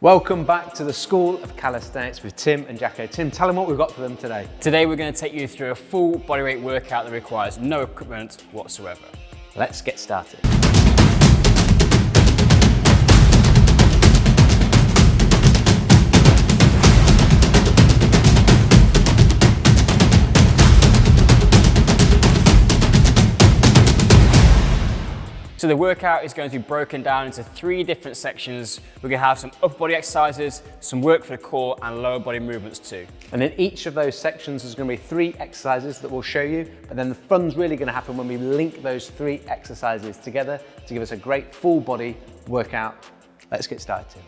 Welcome back to the School of Calisthenics with Tim and Jacko. Tim, tell them what we've got for them today. Today we're going to take you through a full bodyweight workout that requires no equipment whatsoever. Let's get started. So the workout is going to be broken down into 3 different sections. We're going to have some upper body exercises, some work for the core and lower body movements too. And in each of those sections there's going to be 3 exercises that we'll show you, but then the fun's really going to happen when we link those 3 exercises together to give us a great full body workout. Let's get started, Tim.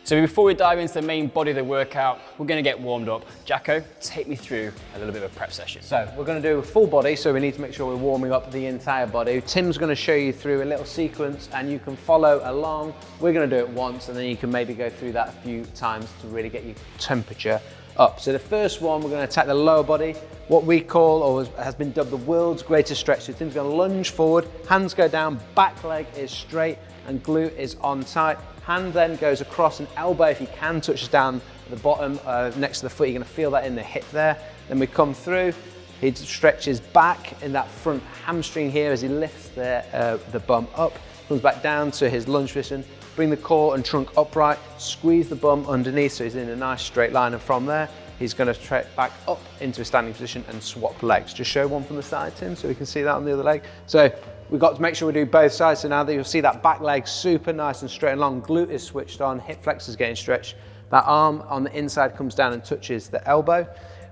So before we dive into the main body of the workout, we're going to get warmed up. Jacko, take me through a little bit of a prep session. So we're going to do a full body, so we need to make sure we're warming up the entire body. Tim's going to show you through a little sequence and you can follow along. We're going to do it once and then you can maybe go through that a few times to really get your temperature up. So the first one, we're going to attack the lower body, what we call, or has been dubbed, the world's greatest stretch. So Tim's going to lunge forward, hands go down, back leg is straight and glute is on tight. Hand then goes across, and elbow, if you can, touches down at the bottom next to the foot. You're going to feel that in the hip there. Then we come through. He stretches back in that front hamstring here as he lifts the bum up. Comes back down to his lunge position. Bring the core and trunk upright. Squeeze the bum underneath so he's in a nice straight line. And from there, he's going to trek back up into a standing position and swap legs. Just show one from the side, Tim, so we can see that on the other leg. So we've got to make sure we do both sides. So now that you'll see that back leg super nice and straight and long, glute is switched on, hip flexors getting stretched. That arm on the inside comes down and touches the elbow,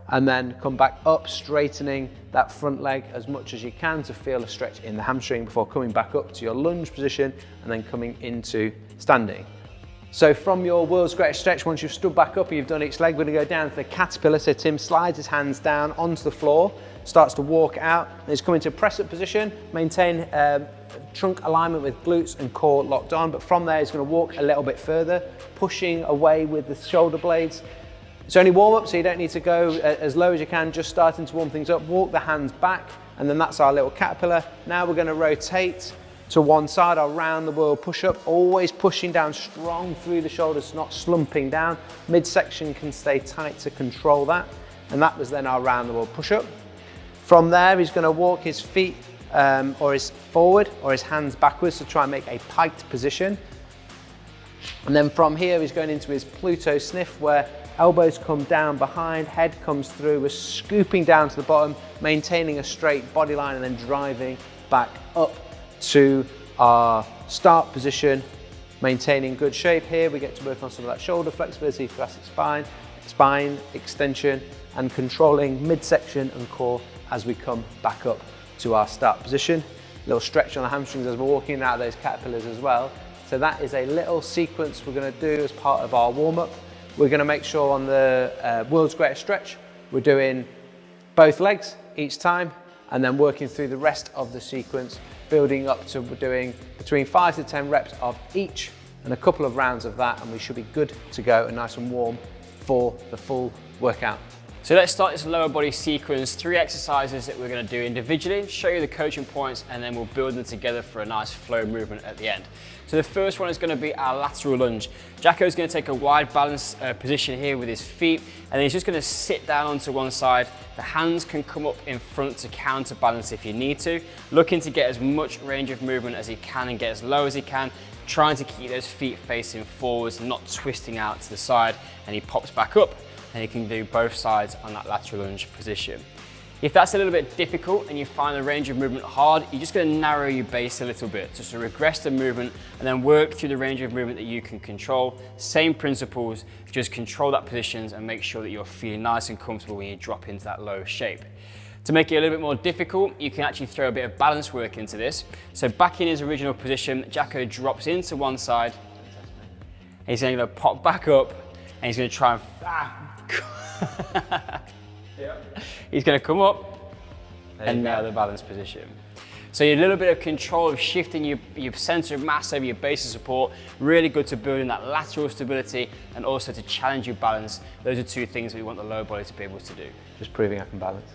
and then come back up, straightening that front leg as much as you can to feel a stretch in the hamstring before coming back up to your lunge position and then coming into standing. So from your world's greatest stretch, once you've stood back up and you've done each leg, we're going to go down to the caterpillar. So Tim slides his hands down onto the floor, starts to walk out, and he's coming to press up position, maintain trunk alignment with glutes and core locked on. But from there, he's going to walk a little bit further, pushing away with the shoulder blades. It's only warm up, so you don't need to go as low as you can, just starting to warm things up. Walk the hands back, and then that's our little caterpillar. Now we're going to rotate to one side, our round the world push up, always pushing down strong through the shoulders, not slumping down. Midsection can stay tight to control that. And that was then our round the world push up. From there, he's going to walk his feet or his forward or his hands backwards to try and make a piked position. And then from here, he's going into his Pluto sniff, where elbows come down behind, head comes through. We're scooping down to the bottom, maintaining a straight body line and then driving back up to our start position, maintaining good shape. Here we get to work on some of that shoulder flexibility, thoracic spine extension, and controlling midsection and core as we come back up to our start position. A little stretch on the hamstrings as we're walking out of those caterpillars as well. So that is a little sequence we're going to do as part of our warm-up. We're going to make sure on the world's greatest stretch we're doing both legs each time, and then working through the rest of the sequence, building up to doing between 5 to 10 reps of each and a couple of rounds of that, and we should be good to go and nice and warm for the full workout. So let's start this lower body sequence, 3 exercises that we're going to do individually, show you the coaching points, and then we'll build them together for a nice flow movement at the end. So the first one is going to be our lateral lunge. Jacko's going to take a wide balance position here with his feet, and then he's just going to sit down onto one side. The hands can come up in front to counterbalance if you need to, looking to get as much range of movement as he can and get as low as he can, trying to keep those feet facing forwards, not twisting out to the side, and he pops back up. And you can do both sides on that lateral lunge position. If that's a little bit difficult and you find the range of movement hard, you're just going to narrow your base a little bit, just to regress the movement and then work through the range of movement that you can control. Same principles, just control that positions and make sure that you're feeling nice and comfortable when you drop into that low shape. To make it a little bit more difficult, you can actually throw a bit of balance work into this. So back in his original position, Jacko drops into one side, and he's going to pop back up, and he's going to try and he's going to come up and nail the balance position. So you're a little bit of control of shifting your center of mass over your base of support. Really good to building that lateral stability and also to challenge your balance. Those are 2 things we want the lower body to be able to do. Just proving I can balance.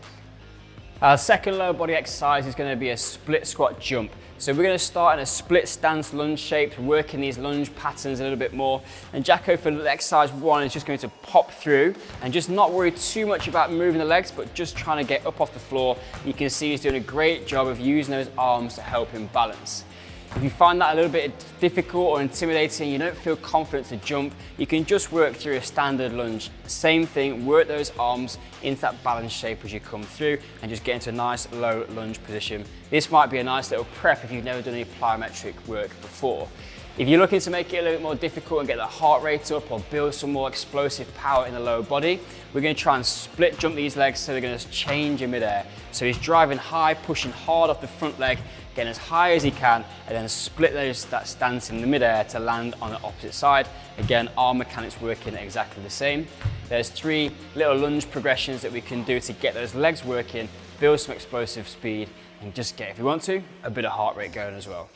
Our second lower body exercise is going to be a split squat jump. So we're going to start in a split stance lunge shape, working these lunge patterns a little bit more. And Jacko for exercise 1 is just going to pop through and just not worry too much about moving the legs, but just trying to get up off the floor. You can see he's doing a great job of using those arms to help him balance. If you find that a little bit difficult or intimidating, you don't feel confident to jump, you can just work through a standard lunge. Same thing, work those arms into that balance shape as you come through and just get into a nice low lunge position. This might be a nice little prep if you've never done any plyometric work before. If you're looking to make it a little bit more difficult and get the heart rate up or build some more explosive power in the lower body, we're going to try and split jump these legs so they're going to change in midair. So he's driving high, pushing hard off the front leg, getting as high as he can, and then split that stance in the midair to land on the opposite side. Again, arm mechanics working exactly the same. There's 3 little lunge progressions that we can do to get those legs working, build some explosive speed, and just get, if you want to, a bit of heart rate going as well.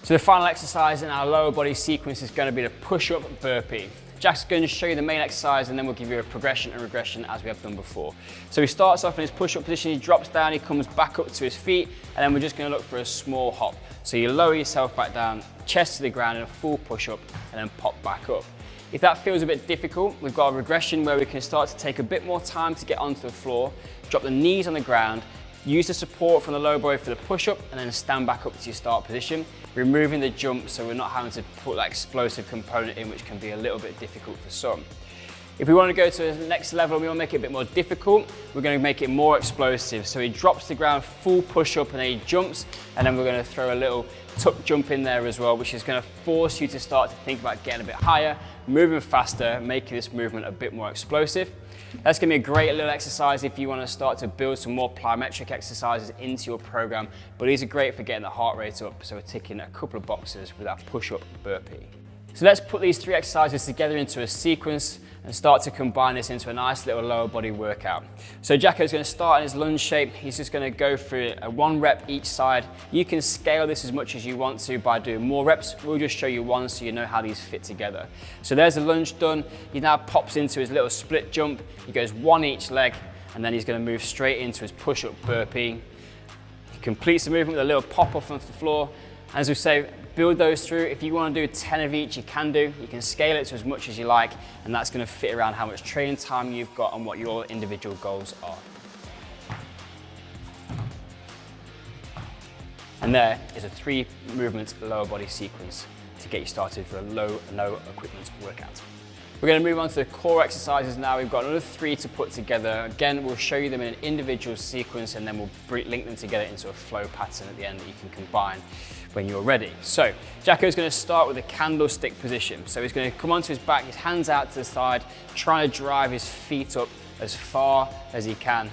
So the final exercise in our lower body sequence is going to be the push-up burpee. Jack's going to show you the main exercise and then we'll give you a progression and regression as we have done before. So he starts off in his push-up position, he drops down, he comes back up to his feet, and then we're just going to look for a small hop. So you lower yourself back down, chest to the ground in a full push-up, and then pop back up. If that feels a bit difficult, we've got a regression where we can start to take a bit more time to get onto the floor, drop the knees on the ground, use the support from the lower body for the push-up, and then stand back up to your start position, removing the jump so we're not having to put that explosive component in, which can be a little bit difficult for some. If we want to go to the next level and we want to make it a bit more difficult, we're going to make it more explosive. So he drops to the ground, full push-up, and then he jumps, and then we're going to throw a little tuck jump in there as well, which is going to force you to start to think about getting a bit higher, moving faster, making this movement a bit more explosive. That's going to be a great little exercise if you want to start to build some more plyometric exercises into your program, but these are great for getting the heart rate up, so we're ticking a couple of boxes with our push-up burpee. So let's put these 3 exercises together into a sequence and start to combine this into a nice little lower body workout. So Jacko's going to start in his lunge shape. He's just going to go through a 1 rep each side. You can scale this as much as you want to by doing more reps. We'll just show you 1 so you know how these fit together. So there's the lunge done. He now pops into his little split jump. He goes 1 each leg, and then he's going to move straight into his push-up burpee. He completes the movement with a little pop off onto the floor. As we say, build those through. If you want to do 10 of each, you can do. You can scale it to as much as you like, and that's going to fit around how much training time you've got and what your individual goals are. And there is a 3 movement lower body sequence to get you started for a low equipment workout. We're going to move on to the core exercises now. We've got another 3 to put together. Again, we'll show you them in an individual sequence, and then we'll link them together into a flow pattern at the end that you can combine when you're ready. So Jacko's going to start with a candlestick position. So he's going to come onto his back, his hands out to the side, trying to drive his feet up as far as he can,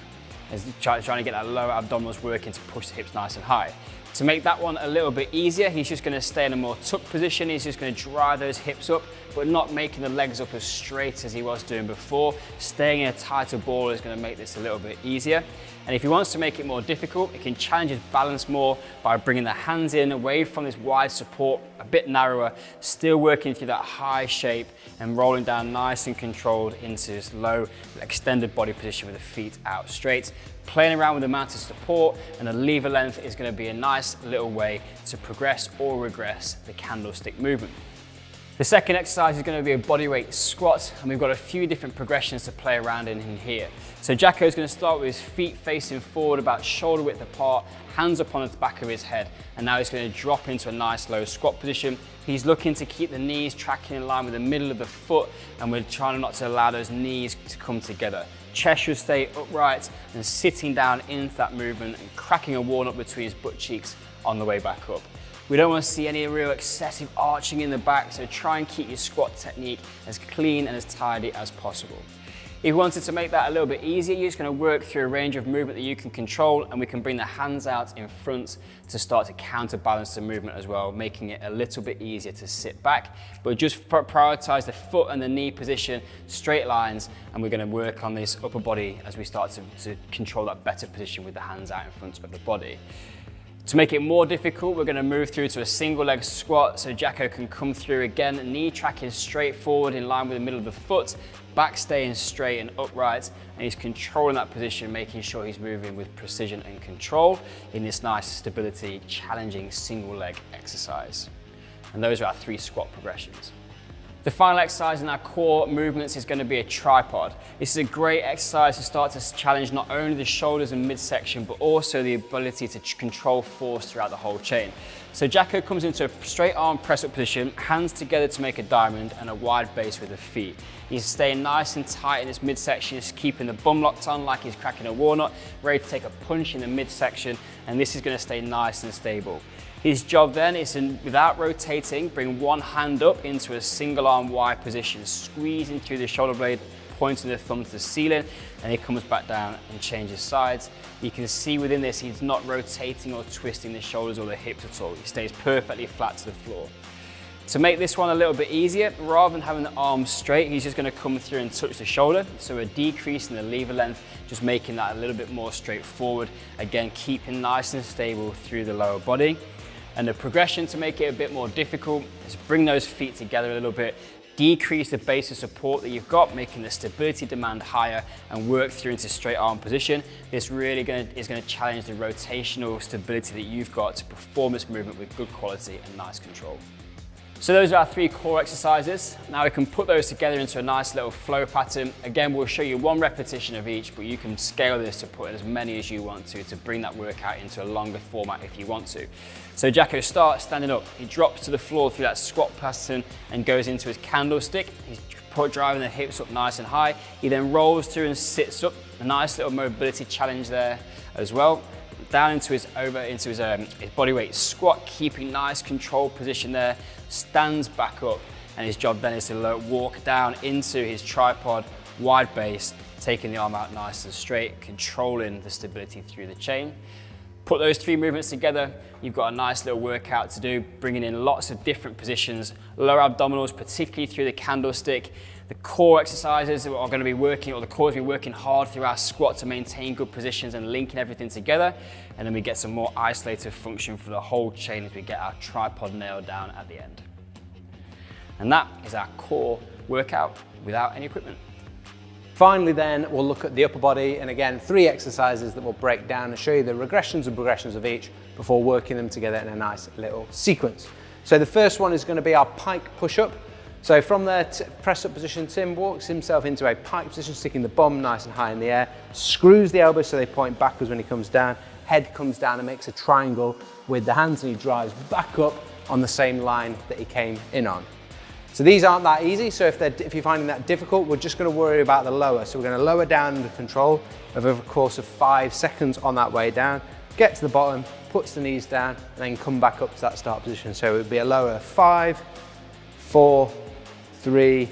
trying to get that lower abdominals working to push the hips nice and high. To make that one a little bit easier, he's just going to stay in a more tuck position. He's just going to drive those hips up, but not making the legs up as straight as he was doing before. Staying in a tighter ball is going to make this a little bit easier. And if he wants to make it more difficult, he can challenge his balance more by bringing the hands in away from this wide support, a bit narrower, still working through that high shape and rolling down nice and controlled into this low extended body position with the feet out straight. Playing around with the amount of support, and the lever length is going to be a nice little way to progress or regress the candlestick movement. The second exercise is going to be a bodyweight squat, and we've got a few different progressions to play around in here. So Jacko is going to start with his feet facing forward about shoulder width apart, hands up on the back of his head, and now he's going to drop into a nice low squat position. He's looking to keep the knees tracking in line with the middle of the foot, and we're trying not to allow those knees to come together. Chest should stay upright and sitting down into that movement and cracking a walnut between his butt cheeks on the way back up. We don't want to see any real excessive arching in the back, so try and keep your squat technique as clean and as tidy as possible. If you wanted to make that a little bit easier, you're just going to work through a range of movement that you can control, and we can bring the hands out in front to start to counterbalance the movement as well, making it a little bit easier to sit back. But just prioritize the foot and the knee position, straight lines, and we're going to work on this upper body as we start to control that better position with the hands out in front of the body. To make it more difficult, we're going to move through to a single leg squat so Jacko can come through again, knee tracking straight forward in line with the middle of the foot, back staying straight and upright, and he's controlling that position, making sure he's moving with precision and control in this nice stability, challenging single leg exercise. And those are our 3 squat progressions. The final exercise in our core movements is going to be a tripod. This is a great exercise to start to challenge not only the shoulders and midsection, but also the ability to control force throughout the whole chain. So Jacko comes into a straight arm press up position, hands together to make a diamond and a wide base with the feet. He's staying nice and tight in his midsection, just keeping the bum locked on like he's cracking a walnut, ready to take a punch in the midsection, and this is going to stay nice and stable. His job then is to, without rotating, bring one hand up into a single arm wide position, squeezing through the shoulder blade, pointing the thumb to the ceiling, and he comes back down and changes sides. You can see within this, he's not rotating or twisting the shoulders or the hips at all. He stays perfectly flat to the floor. To make this one a little bit easier, rather than having the arms straight, he's just going to come through and touch the shoulder. So we're decreasing the lever length, just making that a little bit more straightforward. Again, keeping nice and stable through the lower body. And the progression to make it a bit more difficult is bring those feet together a little bit, decrease the base of support that you've got, making the stability demand higher, and work through into straight arm position. This really is going to challenge the rotational stability that you've got to perform this movement with good quality and nice control. So those are our 3 core exercises. Now we can put those together into a nice little flow pattern. Again, we'll show you 1 repetition of each, but you can scale this to put in as many as you want to bring that workout into a longer format if you want to. So Jacko starts standing up. He drops to the floor through that squat pattern and goes into his candlestick. He's driving the hips up nice and high. He then rolls through and sits up. A nice little mobility challenge there as well. Down into his body weight squat, keeping nice controlled position there, stands back up, and his job then is to walk down into his tripod, wide base, taking the arm out nice and straight, controlling the stability through the chain. Put those 3 movements together, you've got a nice little workout to do, bringing in lots of different positions, lower abdominals, particularly through the candlestick. The core exercises are going to be working, or the core is going to be working hard through our squat to maintain good positions and linking everything together. And then we get some more isolated function for the whole chain as we get our tripod nailed down at the end. And that is our core workout without any equipment. Finally then, we'll look at the upper body, and again, 3 exercises that we'll break down and show you the regressions and progressions of each before working them together in a nice little sequence. So the first one is going to be our pike push-up. So from their press-up position, Tim walks himself into a pike position, sticking the bum nice and high in the air, screws the elbows so they point backwards when he comes down, head comes down and makes a triangle with the hands, and he drives back up on the same line that he came in on. So these aren't that easy, so if you're finding that difficult, we're just going to worry about the lower. So we're going to lower down under control over the course of 5 seconds on that way down, get to the bottom, puts the knees down, and then come back up to that start position. So it would be a lower 5, 4, 3,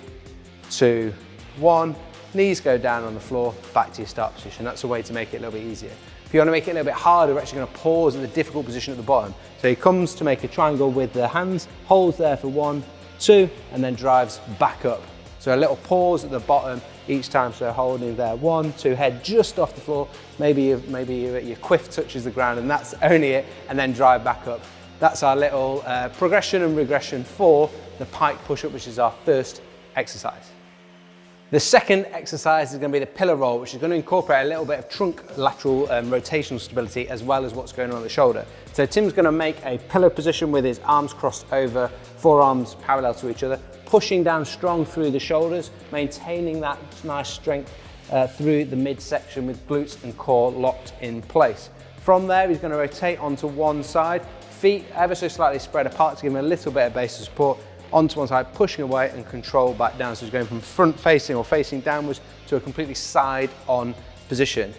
2, 1. Knees go down on the floor, back to your start position. That's a way to make it a little bit easier. If you want to make it a little bit harder, we're actually going to pause at the difficult position at the bottom. So he comes to make a triangle with the hands, holds there for 1, 2, and then drives back up. So a little pause at the bottom each time, so holding there, 1, 2, head just off the floor, maybe your quiff touches the ground, and that's only it, and then drive back up. That's our little progression and regression for the pike push-up, which is our first exercise. The second exercise is going to be the pillar roll, which is going to incorporate a little bit of trunk lateral rotational stability as well as what's going on at the shoulder. So Tim's going to make a pillar position with his arms crossed over, forearms parallel to each other, pushing down strong through the shoulders, maintaining that nice strength through the midsection with glutes and core locked in place. From there, he's going to rotate onto one side, feet ever so slightly spread apart to give him a little bit of base of support, onto one side, pushing away and control back down. So he's going from front facing or facing downwards to a completely side on position.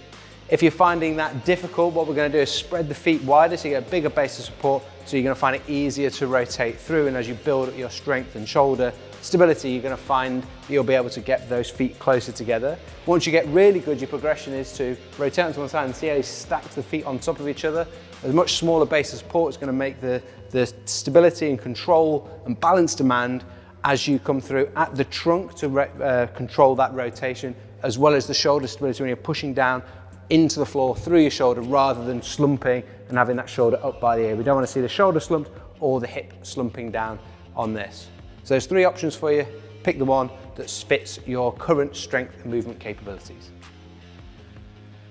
If you're finding that difficult, what we're going to do is spread the feet wider so you get a bigger base of support, so you're going to find it easier to rotate through, and as you build up your strength and shoulder stability, you're going to find that you'll be able to get those feet closer together. Once you get really good, your progression is to rotate onto one side and see how you stack the feet on top of each other. A much smaller base of support is going to make the stability and control and balance demand as you come through at the trunk to control that rotation, as well as the shoulder stability when you're pushing down into the floor through your shoulder rather than slumping and having that shoulder up by the ear. We don't want to see the shoulder slumped or the hip slumping down on this. So there's 3 options for you. Pick the one that fits your current strength and movement capabilities.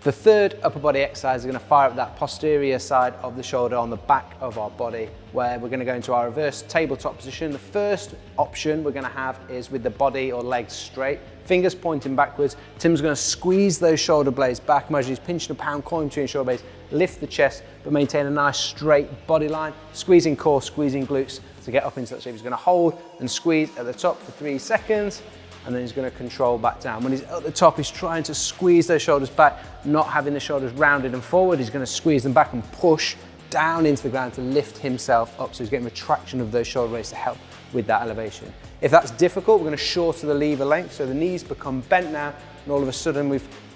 The third upper body exercise is going to fire up that posterior side of the shoulder on the back of our body, where we're going to go into our reverse tabletop position. The first option we're going to have is with the body or legs straight, fingers pointing backwards. Tim's going to squeeze those shoulder blades back. Imagine he's pinching a pound coin between shoulder blades. Lift the chest, but maintain a nice straight body line. Squeezing core, squeezing glutes to get up into that shape. He's going to hold and squeeze at the top for 3 seconds. And then he's going to control back down. When he's at the top, he's trying to squeeze those shoulders back, not having the shoulders rounded and forward. He's going to squeeze them back and push down into the ground to lift himself up. So he's getting retraction of those shoulder blades to help with that elevation. If that's difficult, we're going to shorten the lever length. So the knees become bent now, and all of a sudden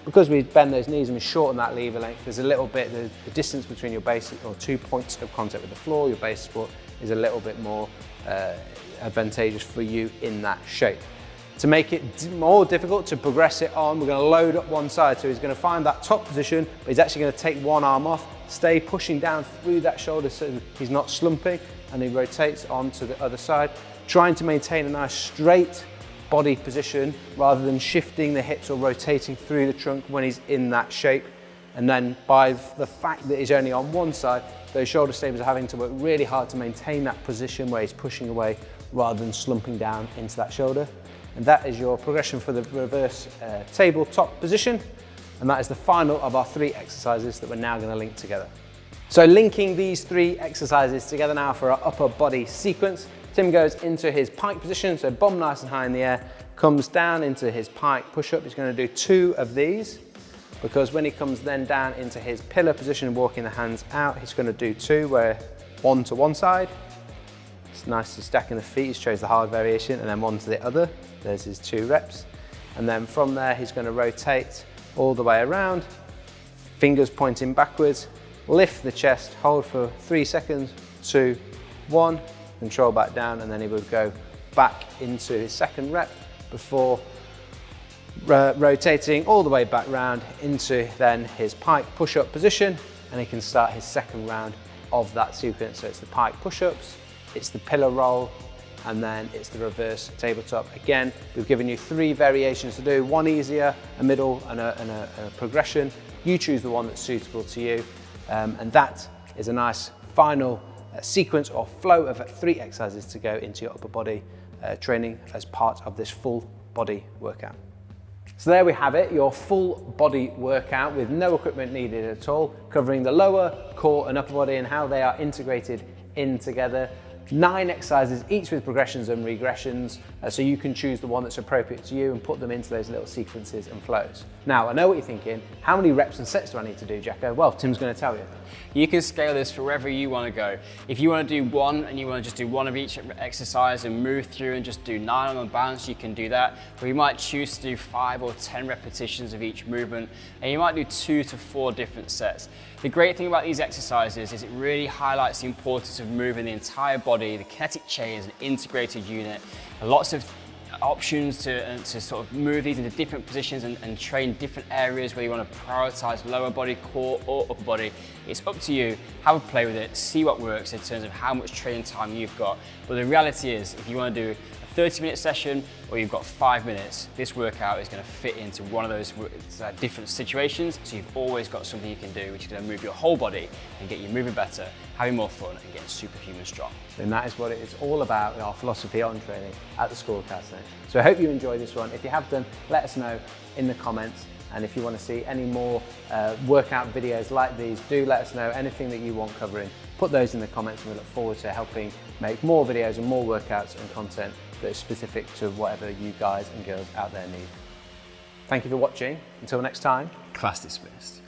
because we've bent those knees and we shorten that lever length, there's a little bit, the distance between your base or 2 points of contact with the floor, your base support, is a little bit more advantageous for you in that shape. To make it more difficult to progress it on, we're going to load up one side. So he's going to find that top position, but he's actually going to take one arm off, stay pushing down through that shoulder so he's not slumping, and he rotates on to the other side, trying to maintain a nice straight body position rather than shifting the hips or rotating through the trunk when he's in that shape. And then by the fact that he's only on one side, those shoulder stabilizers are having to work really hard to maintain that position where he's pushing away rather than slumping down into that shoulder. And that is your progression for the reverse tabletop position. And that is the final of our 3 exercises that we're now going to link together. So linking these 3 exercises together now for our upper body sequence. Tim goes into his pike position, so bum nice and high in the air, comes down into his pike push-up. He's going to do 2 of these, because when he comes then down into his pillar position, walking the hands out, he's going to do 2, where 1 to one side. It's nice to stacking the feet, he shows the hard variation, and then 1 to the other. There's his 2 reps. And then from there, he's going to rotate all the way around, fingers pointing backwards, lift the chest, hold for 3 seconds, 2, 1, control back down, and then he would go back into his second rep before rotating all the way back round into then his pike push-up position, and he can start his second round of that sequence. So it's the pike push-ups, it's the pillar roll, and then it's the reverse tabletop. Again, we've given you 3 variations to do, 1 easier, a middle, and a progression. You choose the one that's suitable to you, and that is a nice final sequence or flow of 3 exercises to go into your upper body training as part of this full body workout. So there we have it, your full body workout with no equipment needed at all, covering the lower, core and upper body and how they are integrated in together. 9 exercises, each with progressions and regressions, so you can choose the one that's appropriate to you and put them into those little sequences and flows. Now, I know what you're thinking, how many reps and sets do I need to do, Jacko? Well, Tim's going to tell you. You can scale this for wherever you want to go. If you want to do 1 and you want to just do 1 of each exercise and move through and just do 9 on the balance, you can do that. Or you might choose to do 5 or 10 repetitions of each movement, and you might do 2 to 4 different sets. The great thing about these exercises is it really highlights the importance of moving the entire body. The kinetic chain is an integrated unit. Lots of options to sort of move these into different positions and train different areas, whether you want to prioritize lower body, core or upper body. It's up to you. Have a play with it, see what works in terms of how much training time you've got. But the reality is, if you want to do a 30-minute session or you've got 5 minutes, this workout is going to fit into one of those different situations. So you've always got something you can do, which is going to move your whole body and get you moving better, having more fun and getting superhuman strong. And that is what it is all about in our philosophy on training at the School of Calisthenics. So I hope you enjoyed this one. If you have done, let us know in the comments. And if you want to see any more workout videos like these, do let us know. Anything that you want covering, put those in the comments, and we look forward to helping make more videos and more workouts and content that is specific to whatever you guys and girls out there need. Thank you for watching. Until next time. Class dismissed.